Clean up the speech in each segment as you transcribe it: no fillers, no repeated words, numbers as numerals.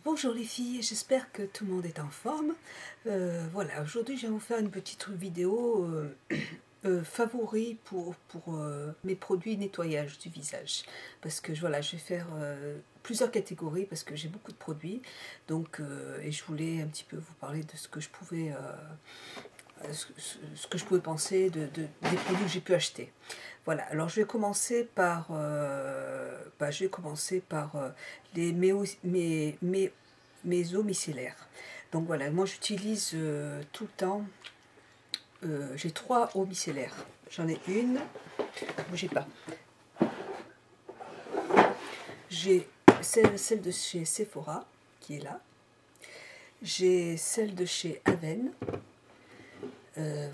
Bonjour les filles, j'espère que tout le monde est en forme. Voilà, aujourd'hui je vais vous faire une petite vidéo favoris pour mes produits nettoyage du visage. Parce que voilà, je vais faire plusieurs catégories parce que j'ai beaucoup de produits. Donc, et je voulais un petit peu vous parler de ce que je pouvais, ce que je pouvais penser des produits que j'ai pu acheter. Voilà, alors je vais commencer par, mes eaux micellaires. Donc voilà, moi j'utilise tout le temps, j'ai 3 eaux micellaires. J'en ai une, bougez pas. J'ai celle de chez Sephora, qui est là. J'ai celle de chez Aven,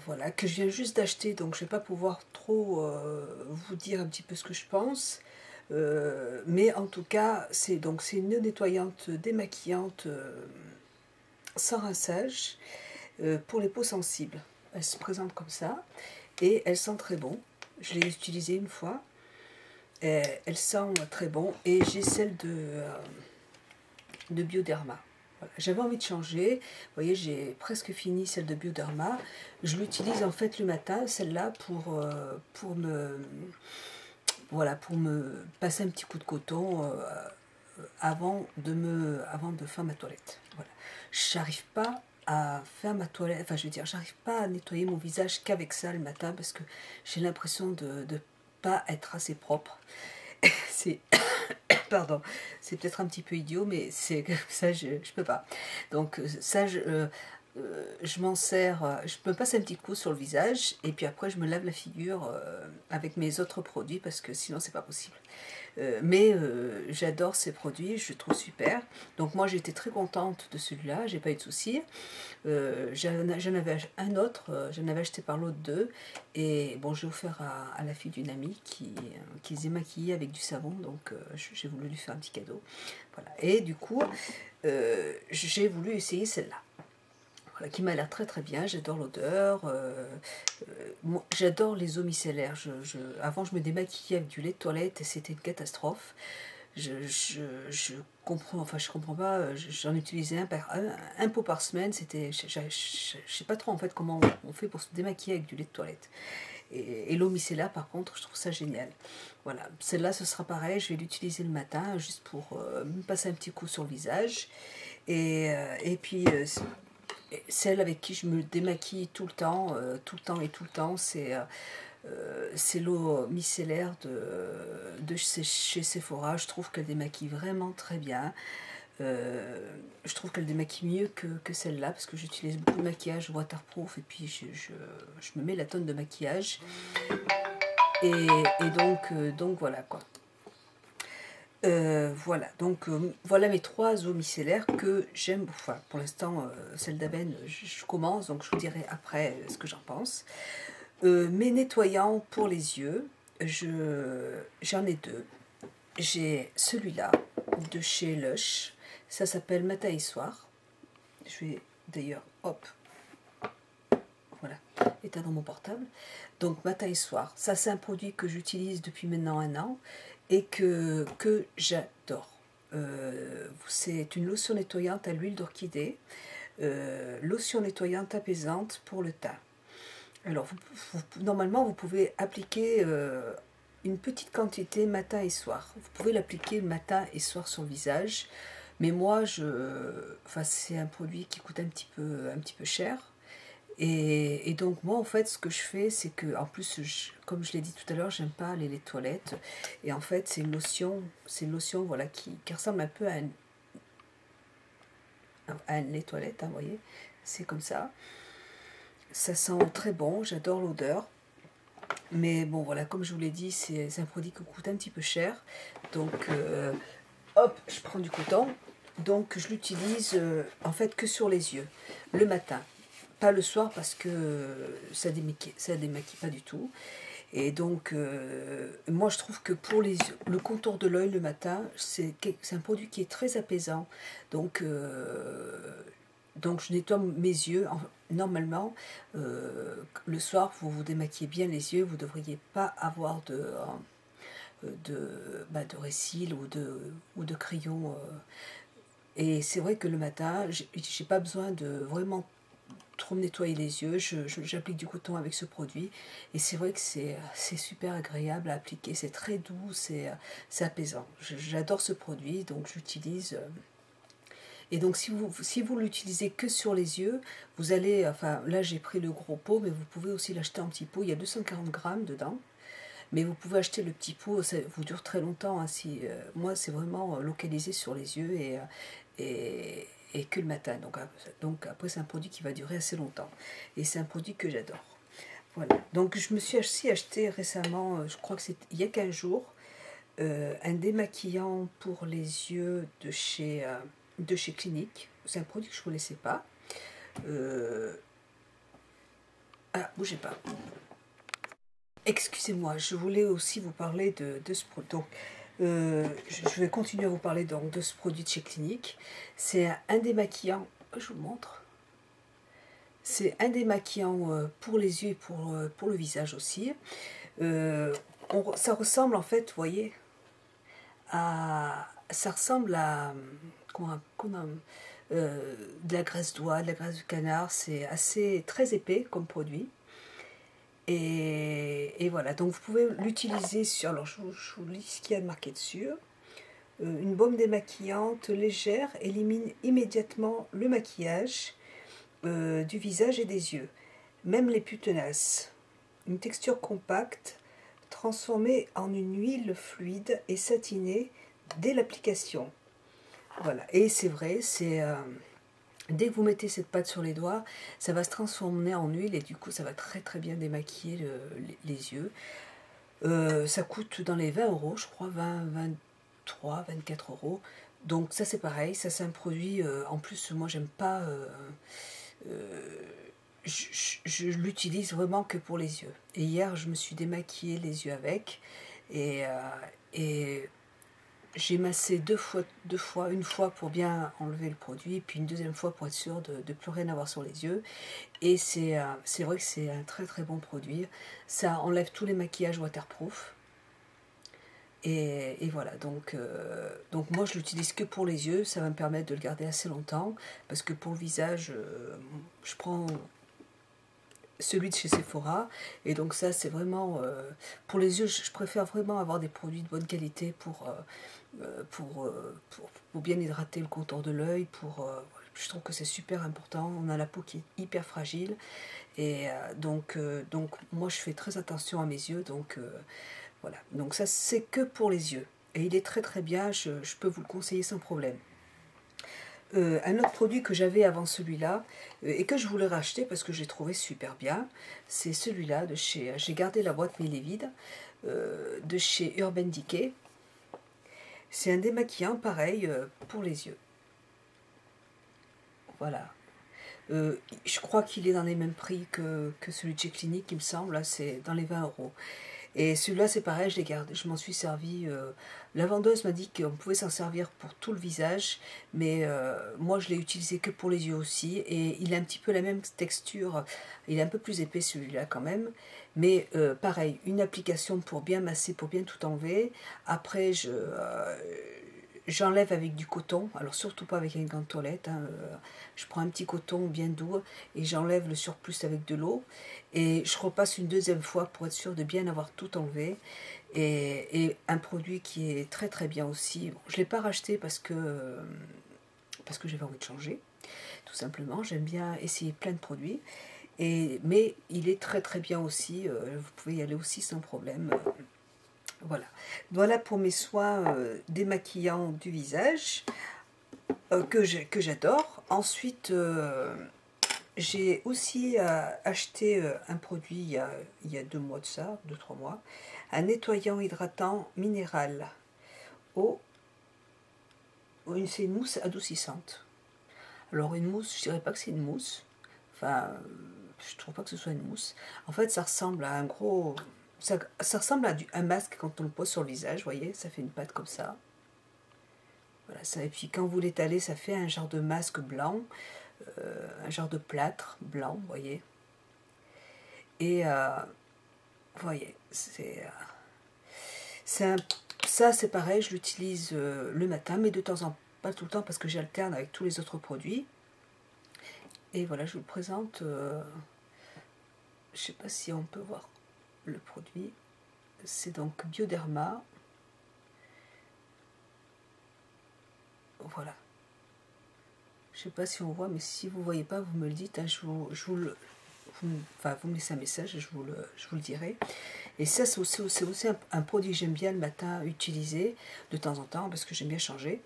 voilà, que je viens juste d'acheter, donc je ne vais pas pouvoir trop vous dire un petit peu ce que je pense. Mais en tout cas, c'est une eau nettoyante démaquillante sans rinçage pour les peaux sensibles. Elle se présente comme ça et elle sent très bon. Je l'ai utilisée une fois. Elle sent très bon et j'ai celle de Bioderma. Voilà. J'avais envie de changer. Vous voyez, j'ai presque fini celle de Bioderma. Je l'utilise en fait le matin, celle-là, pour me passer un petit coup de coton avant de faire ma toilette. Voilà. J'arrive pas à faire ma toilette, enfin je veux dire, j'arrive pas à nettoyer mon visage qu'avec ça le matin parce que j'ai l'impression de pas être assez propre. C'est pardon, c'est peut-être un petit peu idiot, mais c'est ça, je peux pas. Donc ça, je m'en sers, je me passe un petit coup sur le visage et puis après je me lave la figure avec mes autres produits parce que sinon c'est pas possible. Mais j'adore ces produits, je les trouve super. Donc moi j'étais très contente de celui-là, j'ai pas eu de soucis. J'en avais un autre, j'en avais acheté par l'autre deux. Et bon, j'ai offert à la fille d'une amie qui s'est maquillée avec du savon, donc j'ai voulu lui faire un petit cadeau. Voilà. Et du coup, j'ai voulu essayer celle-là. Voilà, qui m'a l'air très très bien, j'adore l'odeur, j'adore les eaux micellaires. Avant je me démaquillais avec du lait de toilette et c'était une catastrophe. Je comprends, enfin je comprends pas, j'en utilisais un pot par semaine, je sais pas trop en fait comment on fait pour se démaquiller avec du lait de toilette. Et l'eau micellaire par contre, je trouve ça génial. Voilà, celle-là ce sera pareil, je vais l'utiliser le matin juste pour me passer un petit coup sur le visage. Et puis celle avec qui je me démaquille tout le temps, c'est l'eau micellaire de chez Sephora. Je trouve qu'elle démaquille vraiment très bien. Je trouve qu'elle démaquille mieux que celle-là parce que j'utilise beaucoup de maquillage waterproof et puis je me mets la tonne de maquillage. Donc voilà quoi. Voilà, donc voilà mes 3 eaux micellaires que j'aime. Enfin, pour l'instant, celle d'Aben, je commence, donc je vous dirai après ce que j'en pense. Mes nettoyants pour les yeux, j'en ai 2. J'ai celui-là de chez Lush, ça s'appelle Matin et Soir. Je vais d'ailleurs, hop, voilà, éteindre mon portable. Donc Matin et Soir, ça c'est un produit que j'utilise depuis maintenant 1 an et que j'adore. C'est une lotion nettoyante à l'huile d'orchidée, lotion nettoyante apaisante pour le teint. Alors normalement vous pouvez appliquer une petite quantité matin et soir. Vous pouvez l'appliquer matin et soir sur le visage. Mais moi, c'est un produit qui coûte un petit peu cher. Et donc moi en fait ce que je fais c'est que en plus comme je l'ai dit tout à l'heure, j'aime pas les laits de toilette et en fait c'est une lotion voilà qui ressemble un peu à un lait de toilette, hein, vous voyez, c'est comme ça. Ça sent très bon, j'adore l'odeur. Mais bon voilà, comme je vous l'ai dit, c'est un produit qui coûte un petit peu cher. Donc hop, je prends du coton. Donc je l'utilise en fait que sur les yeux, le matin. Pas le soir parce que ça démaquille pas du tout. Et donc, moi je trouve que pour le contour de l'œil le matin, c'est un produit qui est très apaisant. Donc, je nettoie mes yeux. Normalement, le soir, vous vous démaquillez bien les yeux, vous ne devriez pas avoir de récils ou de crayons Et c'est vrai que le matin, j'ai pas besoin de vraiment trop me nettoyer les yeux. J'applique du coton avec ce produit. Et c'est vrai que c'est super agréable à appliquer. C'est très doux, c'est apaisant. J'adore ce produit, donc j'utilise. Et donc si vous l'utilisez que sur les yeux, vous allez, enfin là j'ai pris le gros pot, mais vous pouvez aussi l'acheter en petit pot. Il y a 240 grammes dedans. Mais vous pouvez acheter le petit pot, ça vous dure très longtemps. Hein, moi, c'est vraiment localisé sur les yeux et que le matin. Donc après, c'est un produit qui va durer assez longtemps. Et c'est un produit que j'adore. Voilà. Donc je me suis aussi acheté récemment, je crois que c'est il y a 15 jours, un démaquillant pour les yeux de chez Clinique. C'est un produit que je ne connaissais pas. Ah, bougez pas. Excusez-moi, je voulais aussi vous parler de ce produit. Donc, je vais continuer à vous parler donc, de ce produit de chez Clinique. C'est un démaquillant, je vous montre. C'est un démaquillant pour les yeux et pour le visage aussi. Ça ressemble en fait, vous voyez, ça ressemble à de la graisse d'oie, de la graisse de canard. C'est assez très épais comme produit. Et voilà, donc vous pouvez l'utiliser sur, alors je vous lis ce qu'il y a de marqué dessus. Une baume démaquillante légère élimine immédiatement le maquillage du visage et des yeux, même les plus tenaces. Une texture compacte, transformée en une huile fluide et satinée dès l'application. Voilà, et c'est vrai, dès que vous mettez cette pâte sur les doigts, ça va se transformer en huile et du coup ça va très très bien démaquiller les yeux. Ça coûte dans les 20 euros, je crois, 20, 23, 24 euros. Donc ça c'est pareil, ça c'est un produit, en plus moi j'aime pas, je l'utilise vraiment que pour les yeux. Et hier je me suis démaquillé les yeux avec et j'ai massé deux fois, une fois pour bien enlever le produit, puis une deuxième fois pour être sûr de ne plus rien avoir sur les yeux. Et c'est vrai que c'est un très très bon produit. Ça enlève tous les maquillages waterproof. Et voilà, donc moi je l'utilise que pour les yeux, ça va me permettre de le garder assez longtemps, parce que pour le visage, je prends celui de chez Sephora, et donc ça c'est vraiment, pour les yeux, je préfère vraiment avoir des produits de bonne qualité pour bien hydrater le contour de l'œil, je trouve que c'est super important. On a la peau qui est hyper fragile, et donc moi je fais très attention à mes yeux, voilà, donc ça c'est que pour les yeux. Et il est très très bien, je peux vous le conseiller sans problème. Un autre produit que j'avais avant celui-là, et que je voulais racheter parce que j'ai trouvé super bien, c'est celui-là de chez, j'ai gardé la boîte mais il est vide, de chez Urban Decay. C'est un démaquillant pareil pour les yeux. Voilà. Je crois qu'il est dans les mêmes prix que celui de chez Clinique, il me semble, c'est dans les 20 euros. Et celui-là, c'est pareil, je l'ai gardé, je m'en suis servi. La vendeuse m'a dit qu'on pouvait s'en servir pour tout le visage, mais moi, je l'ai utilisé que pour les yeux aussi. Et il a un petit peu la même texture, il est un peu plus épais celui-là quand même. Mais pareil, une application pour bien masser, pour bien tout enlever. Après, j'enlève avec du coton, alors surtout pas avec un gant de toilette, hein. Je prends un petit coton bien doux et j'enlève le surplus avec de l'eau et je repasse une deuxième fois pour être sûr de bien avoir tout enlevé. Et un produit qui est très très bien aussi, bon, je ne l'ai pas racheté parce que j'avais envie de changer, tout simplement. J'aime bien essayer plein de produits, mais il est très très bien aussi, vous pouvez y aller aussi sans problème. Voilà. Voilà pour mes soins démaquillants du visage que j'adore. Ensuite, j'ai aussi acheté un produit il y a 2 mois de ça, 2-3 mois, un nettoyant hydratant minéral eau. C'est une mousse adoucissante. Alors une mousse, je dirais pas que c'est une mousse. Enfin, je trouve pas que ce soit une mousse. En fait, ça ressemble à un gros... Ça ressemble à un masque quand on le pose sur le visage, vous voyez, ça fait une pâte comme ça. Voilà, ça, et puis quand vous l'étalez, ça fait un genre de masque blanc, un genre de plâtre blanc, vous voyez. Et vous voyez, ça c'est pareil, je l'utilise le matin, mais de temps pas tout le temps parce que j'alterne avec tous les autres produits. Et voilà, je vous le présente. Je sais pas si on peut voir le produit. C'est donc Bioderma. Voilà. Je sais pas si on voit, mais si vous voyez pas, vous me le dites. Hein, vous me laissez un message et je vous le dirai. Et ça, c'est aussi un produit que j'aime bien le matin utiliser de temps en temps parce que j'aime bien changer.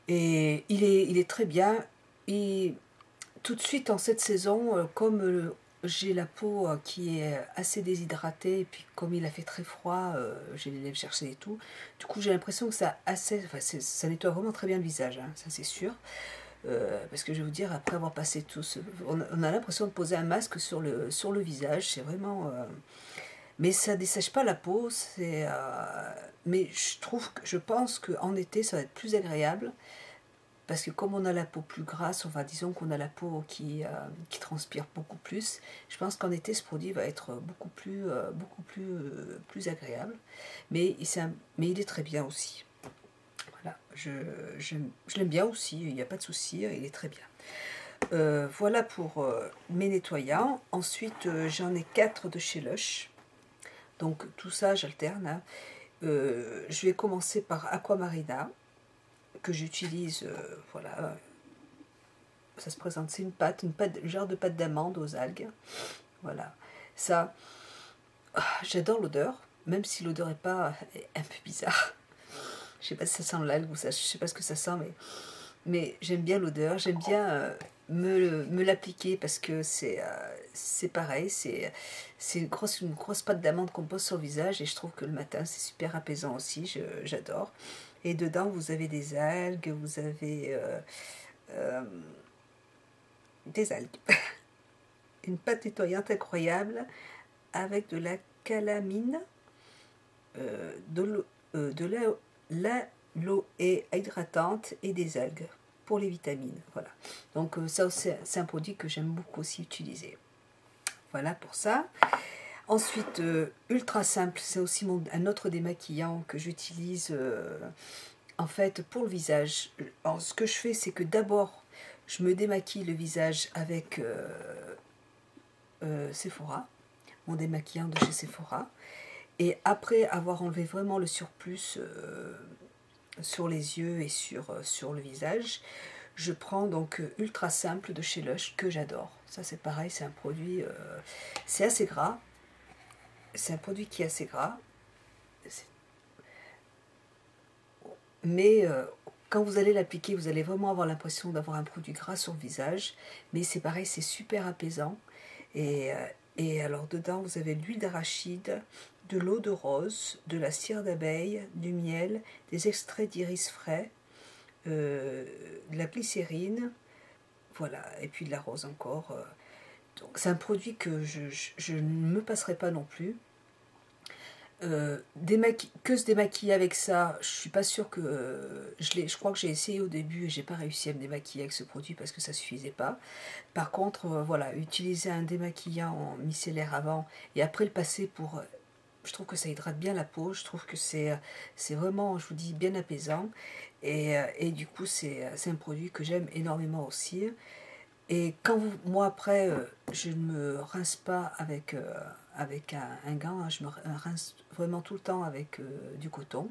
Et il est très bien. Et tout de suite en cette saison, comme j'ai la peau qui est assez déshydratée, et puis comme il a fait très froid, j'ai les lèvres cherchées et tout, du coup j'ai l'impression que ça nettoie vraiment très bien le visage, hein, ça c'est sûr. Parce que je vais vous dire, après avoir passé tout ce... On a l'impression de poser un masque sur le visage, c'est vraiment... mais ça ne dessèche pas la peau, mais je pense qu'en été ça va être plus agréable, parce que comme on a la peau plus grasse, disons qu'on a la peau qui transpire beaucoup plus, je pense qu'en été ce produit va être plus agréable, mais il est très bien aussi. Voilà, je l'aime bien aussi, il n'y a pas de souci, il est très bien. Voilà pour mes nettoyants. Ensuite, j'en ai 4 de chez Lush. Donc tout ça, j'alterne. Hein. Je vais commencer par Aquamarina, que j'utilise, voilà. Ça se présente, c'est une pâte, genre de pâte d'amande aux algues. Voilà. Ça, j'adore l'odeur, même si l'odeur est un peu bizarre. Je sais pas si ça sent l'algue ou ça, je sais pas ce que ça sent, mais j'aime bien l'odeur, j'aime bien me l'appliquer parce que c'est pareil, c'est une grosse pâte d'amande qu'on pose sur le visage et je trouve que le matin c'est super apaisant aussi, j'adore. Et dedans vous avez des algues, vous avez des algues. Une pâte nettoyante incroyable avec de la calamine, de l'aloe hydratante et des algues pour les vitamines. Voilà. Donc ça c'est un produit que j'aime beaucoup aussi utiliser. Voilà pour ça. Ensuite, ultra simple, c'est aussi un autre démaquillant que j'utilise en fait pour le visage. Alors, ce que je fais, c'est que d'abord, je me démaquille le visage avec Sephora, mon démaquillant de chez Sephora. Et après avoir enlevé vraiment le surplus sur les yeux et sur le visage, je prends donc Ultra Simple de chez Lush, que j'adore. Ça c'est pareil, c'est un produit, c'est assez gras. C'est un produit qui est assez gras. Mais quand vous allez l'appliquer, vous allez vraiment avoir l'impression d'avoir un produit gras sur le visage. Mais c'est pareil, c'est super apaisant. Et alors dedans, vous avez de l'huile d'arachide, de l'eau de rose, de la cire d'abeille, du miel, des extraits d'iris frais, de la glycérine, voilà, et puis de la rose encore. Donc c'est un produit que je ne me passerai pas non plus. Que se démaquiller avec ça, je suis pas sûre que je crois que j'ai essayé au début et j'ai pas réussi à me démaquiller avec ce produit parce que ça suffisait pas. Par contre, voilà, utiliser un démaquillant micellaire avant et après le passer pour, je trouve que ça hydrate bien la peau, je trouve que c'est vraiment, je vous dis, bien apaisant et du coup c'est un produit que j'aime énormément aussi. Et moi après, je ne me rince pas avec un gant, hein, je me rince vraiment tout le temps avec du coton.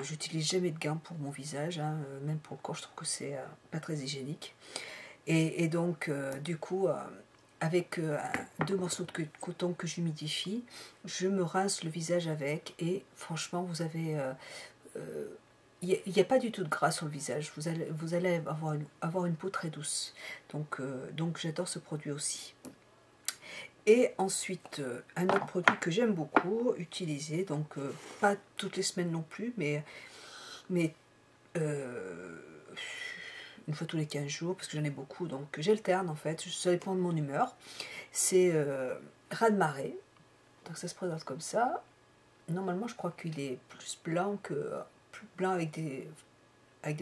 J'utilise jamais de gants pour mon visage, hein, même pour le corps, je trouve que c'est pas très hygiénique. Et donc, du coup, avec 2 morceaux de coton que j'humidifie, je me rince le visage avec et franchement, vous avez... il n'y a pas du tout de gras sur le visage, vous allez avoir une peau très douce. Donc j'adore ce produit aussi. Et ensuite, un autre produit que j'aime beaucoup utiliser, donc pas toutes les semaines non plus, mais une fois tous les 15 jours, parce que j'en ai beaucoup, donc j'alterne en fait, ça dépend de mon humeur. C'est raz-de-marée, donc ça se présente comme ça. Normalement, je crois qu'il est plus blanc avec des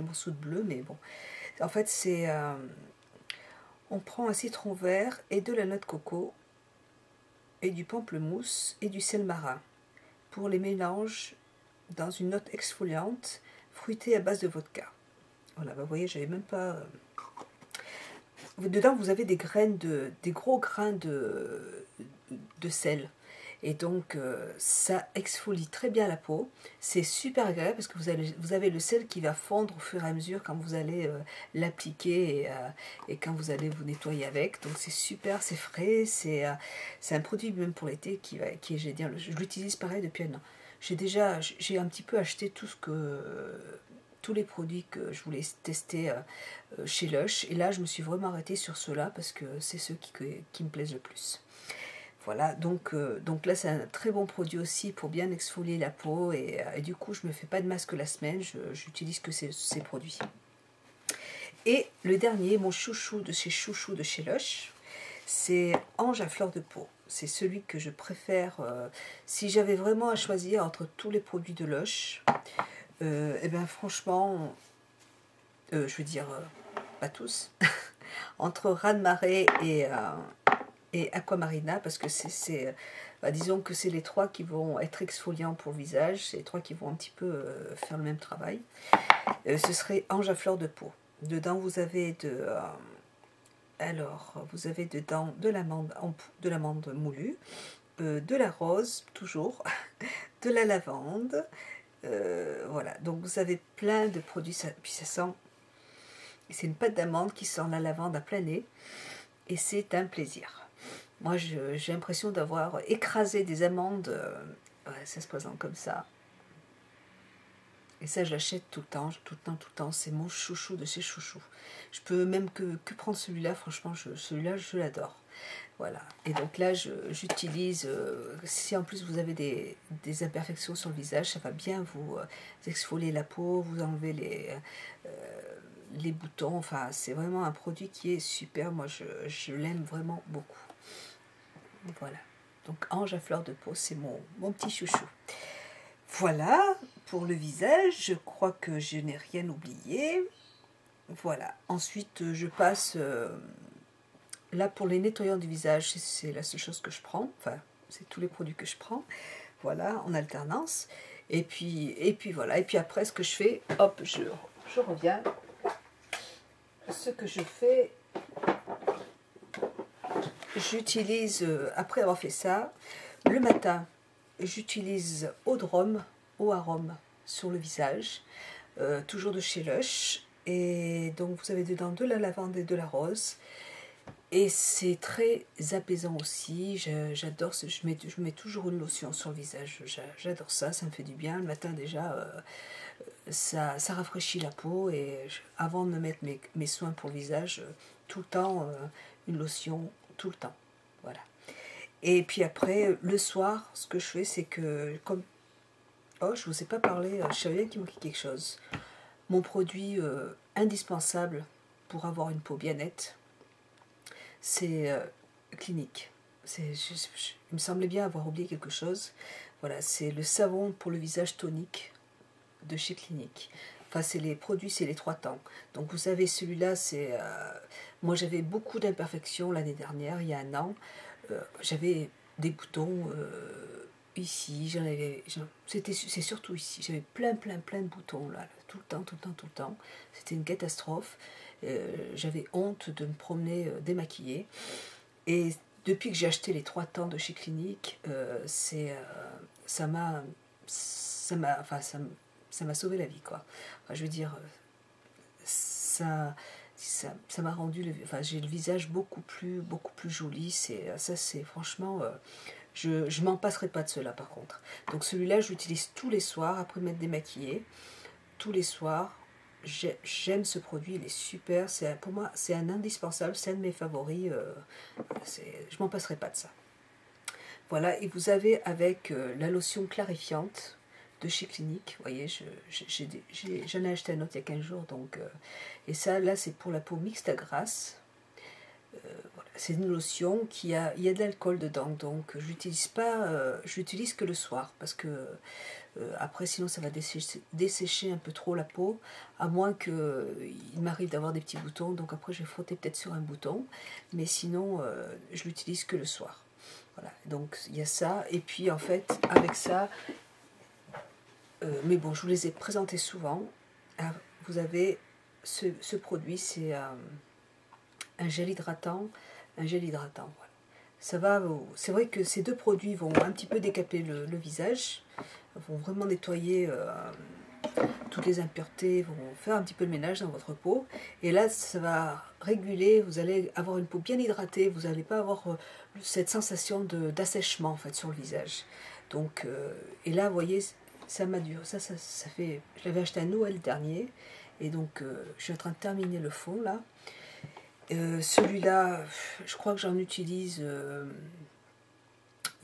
morceaux de bleu, mais bon. En fait, on prend un citron vert et de la noix de coco et du pamplemousse et du sel marin pour les mélanges dans une note exfoliante fruitée à base de vodka. Voilà, bah, vous voyez, j'avais même pas... Dedans, vous avez des graines des gros grains de sel. Et donc, ça exfolie très bien la peau. C'est super agréable parce que vous avez le sel qui va fondre au fur et à mesure quand vous allez l'appliquer et quand vous allez vous nettoyer avec. Donc, c'est super, c'est frais. C'est un produit même pour l'été qui est génial. Je l'utilise pareil depuis un an. J'ai un petit peu acheté tous les produits que je voulais tester chez Lush. Et là, je me suis vraiment arrêtée sur ceux-là parce que c'est ceux qui me plaisent le plus. Voilà, donc là, c'est un très bon produit aussi pour bien exfolier la peau. Et du coup, je ne me fais pas de masque la semaine. J'utilise que ces produits. Et le dernier, mon chouchou de chez Lush, c'est Ange à fleur de peau. C'est celui que je préfère. Si j'avais vraiment à choisir entre tous les produits de Lush, et bien franchement, je veux dire, pas tous, entre Raz-de-Marée et Aquamarina, parce que disons que c'est les trois qui vont être exfoliants pour le visage, c'est les trois qui vont un petit peu faire le même travail. Ce serait Ange à fleur de peau. Dedans, vous avez vous avez dedans de l'amande moulue, de la rose, toujours, de la lavande. Voilà, donc vous avez plein de produits, puis ça sent, c'est une pâte d'amande qui sent la lavande à plein nez, et c'est un plaisir. Moi, j'ai l'impression d'avoir écrasé des amandes, ça se présente comme ça. Et ça, je l'achète tout le temps, tout le temps, tout le temps. C'est mon chouchou de chez chouchous. Je peux même que prendre celui-là, franchement, celui-là, je l'adore. Voilà. Et donc là, j'utilise, si en plus vous avez des imperfections sur le visage, ça va bien vous exfolier la peau, vous enlever les boutons. Enfin, c'est vraiment un produit qui est super. Moi, je l'aime vraiment beaucoup. Voilà. Donc, Ange à fleur de peau, c'est mon petit chouchou. Voilà, pour le visage, je crois que je n'ai rien oublié. Voilà. Ensuite, je passe... là, pour les nettoyants du visage, c'est la seule chose que je prends. Enfin, c'est tous les produits que je prends. Voilà, en alternance. Et puis voilà. Et puis après, ce que je fais, hop, je reviens. Ce que je fais, j'utilise, après avoir fait ça, le matin, j'utilise eau de rhum, eau à rhum sur le visage, toujours de chez Lush. Et donc, vous avez dedans de la lavande et de la rose. Et c'est très apaisant aussi. J'adore, je mets toujours une lotion sur le visage. J'adore ça, ça me fait du bien. Le matin déjà, ça rafraîchit la peau. Et avant de me mettre mes soins pour le visage, tout le temps, une lotion, tout le temps. Voilà. Et puis après, le soir, ce que je fais, c'est que, comme... Oh, je ne vous ai pas parlé, je savais bien qu'il manquait quelque chose. Mon produit indispensable pour avoir une peau bien nette, c'est Clinique. Il me semblait bien avoir oublié quelque chose. Voilà, c'est le savon pour le visage tonique de chez Clinique. Enfin, c'est les produits, c'est les 3 temps. Donc vous savez, celui-là, c'est... moi, j'avais beaucoup d'imperfections l'année dernière, il y a un an. J'avais des boutons ici, c'est surtout ici. J'avais plein de boutons, là, tout le temps, tout le temps, tout le temps. C'était une catastrophe. J'avais honte de me promener démaquillée. Et depuis que j'ai acheté les 3 temps de chez Clinique, ça m'a sauvé la vie, quoi. Enfin, je veux dire, ça m'a rendu, j'ai le visage beaucoup plus joli. C'est franchement, je m'en passerai pas de cela par contre. Donc celui-là, je l'utilise tous les soirs après m'être démaquillée, tous les soirs. J'aime ce produit, il est super. Pour moi, c'est un indispensable, c'est un de mes favoris. Je m'en passerai pas de ça. Voilà, et vous avez avec la lotion clarifiante de chez Clinique. Vous voyez, j'en ai acheté un autre il y a 15 jours. Donc, et ça, là, c'est pour la peau mixte à grasse. Voilà, c'est une lotion il y a de l'alcool dedans. Donc, je l'utilise pas, je l'utilise que le soir. Parce que après, sinon, ça va dessécher un peu trop la peau. À moins qu'il m'arrive d'avoir des petits boutons. Donc, après, je vais frotter peut-être sur un bouton. Mais sinon, je l'utilise que le soir. Voilà, donc il y a ça. Et puis, en fait, avec ça... mais bon, je vous les ai présentés souvent. Vous avez ce produit, c'est un gel hydratant. Voilà. Ça va, c'est vrai que ces deux produits vont un petit peu décaper le visage, vont vraiment nettoyer toutes les impuretés, vont faire un petit peu le ménage dans votre peau. Et là, ça va réguler, vous allez avoir une peau bien hydratée, vous n'allez pas avoir cette sensation d'assèchement en fait sur le visage. Donc, et là, vous voyez, ça m'a duré, ça fait, je l'avais acheté à Noël dernier, et donc je suis en train de terminer le fond là. Celui-là, je crois que j'en utilise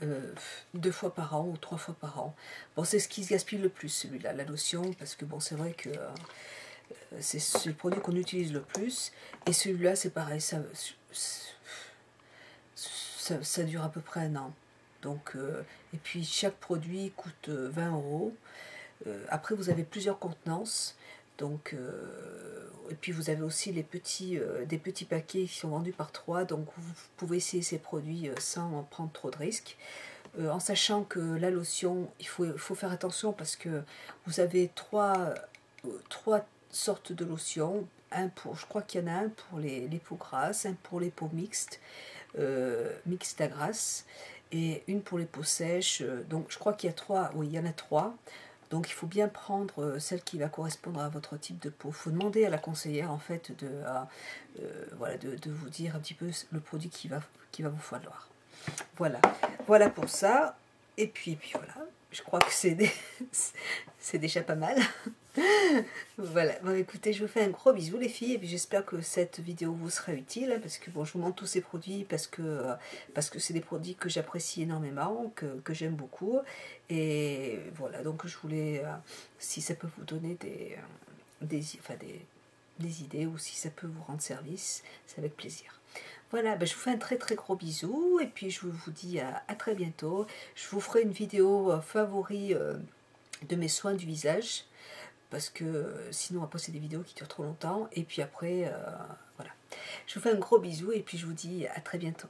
2 fois par an ou 3 fois par an. Bon, c'est ce qui se gaspille le plus, celui-là, la lotion, parce que bon, c'est vrai que c'est le produit qu'on utilise le plus. Et celui-là, c'est pareil, ça dure à peu près un an. Donc, et puis chaque produit coûte 20 euros. Après, vous avez plusieurs contenances. Donc, et puis vous avez aussi des petits paquets qui sont vendus par 3, donc vous pouvez essayer ces produits sans prendre trop de risques. En sachant que la lotion, il faut faire attention parce que vous avez trois sortes de lotions. Je crois qu'il y en a un pour les peaux grasses, un pour les peaux mixtes, mixtes à grasse, et une pour les peaux sèches. Donc je crois qu'il y a 3, oui, il y en a 3. Donc il faut bien prendre celle qui va correspondre à votre type de peau. Il faut demander à la conseillère en fait voilà, de vous dire un petit peu le produit qui va vous falloir. Voilà pour ça. Et puis voilà, je crois que c'est déjà pas mal. Voilà, bon, écoutez, je vous fais un gros bisou les filles, et puis j'espère que cette vidéo vous sera utile, hein, parce que bon, je vous montre tous ces produits parce que c'est des produits que j'apprécie énormément, que j'aime beaucoup, et voilà, donc je voulais, si ça peut vous donner des idées, ou si ça peut vous rendre service, c'est avec plaisir. Voilà, ben je vous fais un très très gros bisou, et puis je vous dis à très bientôt. Je vous ferai une vidéo favori de mes soins du visage, parce que sinon après c'est des vidéos qui durent trop longtemps, et puis après voilà. Je vous fais un gros bisou, et puis je vous dis à très bientôt.